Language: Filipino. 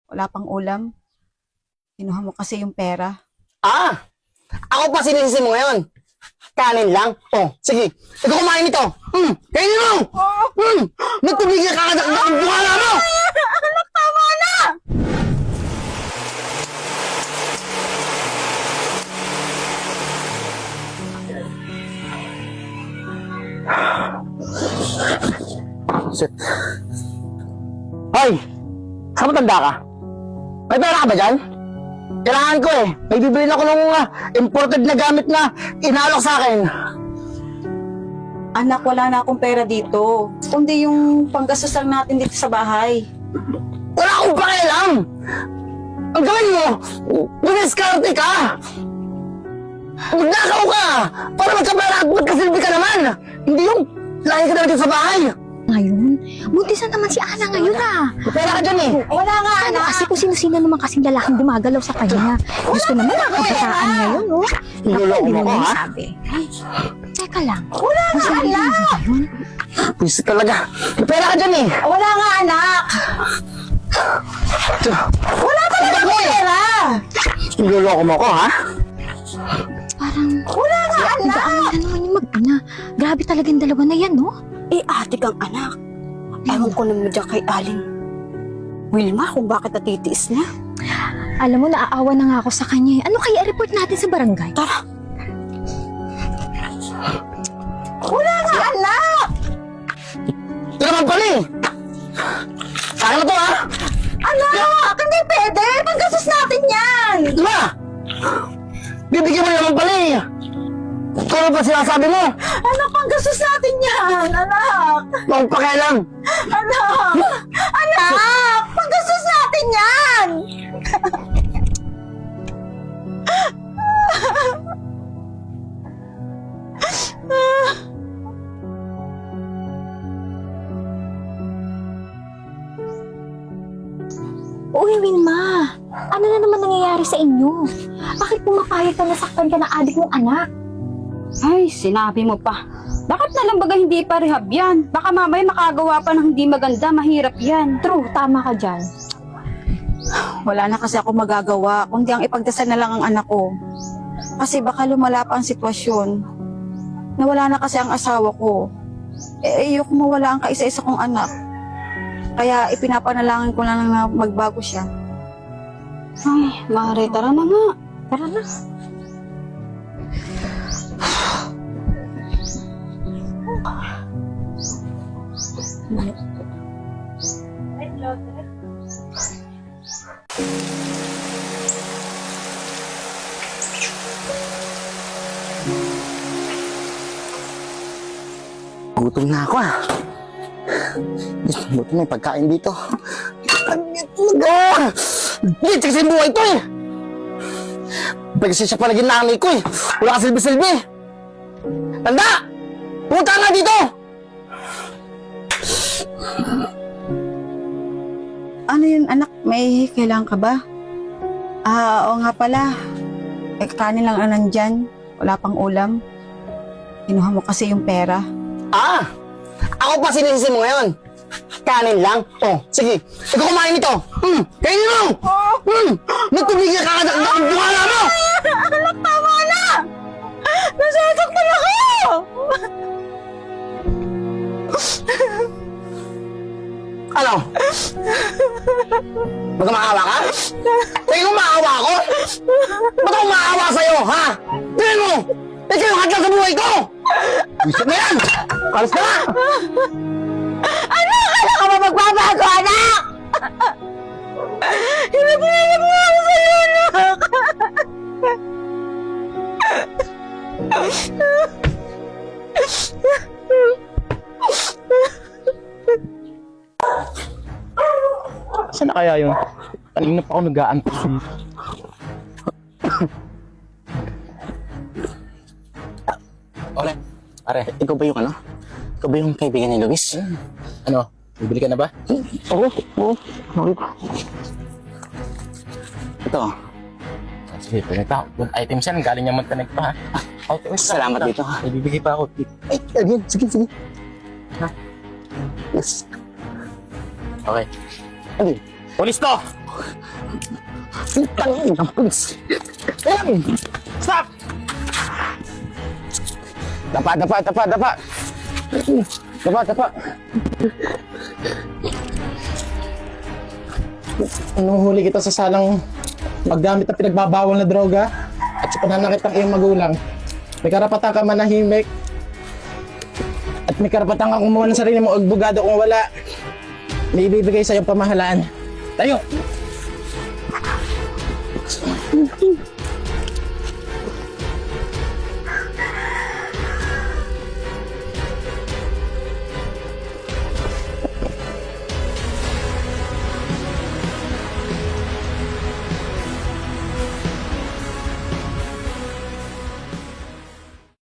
Wala pang ulam. Kinuha mo kasi yung pera. Ah! Ako pa sinisisi mo ngayon. Kanin lang? Oh, sige. Ikaw kumain nito. Kainin mo! Nagtubigil ka kadakdak ang bungala mo! Anak, tama na! Shit. Hoy! Saan matanda ka? May pera ka ba dyan? Kailangan ko eh. May bibili ako ng imported na gamit na inalok sa akin. Anak, wala na akong pera dito. Kundi yung panggastos lang natin dito sa bahay. Wala akong pakialam! Ang gawin mo, bumiskarte ka! Magnakaw ka! Para magkapera at magkasilbi ka naman! Hindi yung lahi ka na dito sa bahay! Ngayon? Buntisan naman si Ana ngayon ah. May pera ka dyan eh! Wala nga, Ano anak! kasi kung sino-sino naman kasing lalaking gumagalaw sa kanya. Gusto naman ang kabataan ngayon, oh. Niloloko mo Hindi mo ako, na ha? sabi. Ay, teka lang. Wala nga, anak! Pwede talaga. May pera ka dyan eh! Wala nga, anak! Wala talaga akong pera! Niloloko mo ako, ha? Parang, Wala nga, anak! nag-aaway na naman yung mag-ina. Grabe talaga yung dalawa na yan, no? Eh, ate kang anak. Ewan ko naman dyan kay Aling Wilma kung bakit natitiis niya. Alam mo, naaawa na nga ako sa kanya. Ano kaya report natin sa barangay? Tara! Wala nga, anak! Ito naman pala eh! Sa akin na to, ha? Anak! Hindi pwede! Pagkasos natin yan! Diba? Bibigyan mo naman pala eh! Kung ano pa sinasabi mo? Anak, pagkasos natin yan! Anak! Huwag pakialam! Anak! Anak! Pagkasos natin yan! Uy, Wilma. Ano na naman nangyayari sa inyo? Bakit pumapayag ka na saktan ka ng adik mong anak? Ay, sinabi mo pa. Bakit na lang baga hindi pa rehab yan? Baka mamaya makagawa pa ng hindi maganda, mahirap yan. True, tama ka dyan. Wala na kasi ako magagawa, kundi ang ipagdasal na lang ang anak ko. Kasi baka lumala pa ang sitwasyon. Nawala na kasi ang asawa ko. Eh, ayoko mawala ang kaisa-isa kong anak. Kaya ipinapanalangin ko lang na magbago siya. Ay, Mare, tara na nga. Tara na. Gutom na ako ah. Buti may pagkain dito. Hindi, kasi buhay ito eh. Kasi siya pa naging nanay ko eh. Wala ka silbi-silbi. Tanda! Pumunta nga dito! Ano yun, anak? May kailangan ka ba? Ah, oo nga pala. Eh, kanin lang ang nandyan. Wala pang ulam. Kinuha mo kasi yung pera. Ah! Ako pa sinisisi mo ngayon. Kanin lang? Oh, sige. Ikaw kumain nito. Kainin mo! Nagtubigil ka kadakdak ang bungala mo! Anak, tama na! Nasasaktan ako! Ano? Ba't maawa ka? Ikaw maawa ako? Ba't ako maawa sa'yo, ha? Tingnan mo! Ikaw yung hadlang sa buhay ko! Gusto mo yan! Kalas ka na! Anak! Anak ka ba magbabago, anak? Hinapinayag mo ako sa'yo, anak! Saan na kaya yun? Kanina pa ako nag-aantos. Ole, Pare, ikaw ba yung ano? Ikaw ba yung kaibigan ni Luis? ano? Bibili ka na ba? Oo, oo. Okay. Ito, Sige, pinagpa. Good items yan. Galing niya Montenegro pa, ha? Okay, salamat dito, ha? May bibigay pa ako. Ay, again, sige, sige. Ha? Yes. Okay. Again. Pulis to! Tangin ng pulis. Ayan! Stop! Dapa. Dapa. Nuhuli kita sa salang paggamit ng pinagbabawal na droga at sa pananakit ng iyong magulang. May karapatan ka manahimik at may karapatan ka kumuha ng sarili mo o bugado kung wala. May ibibigay sa iyong pamahalaan. Tayo!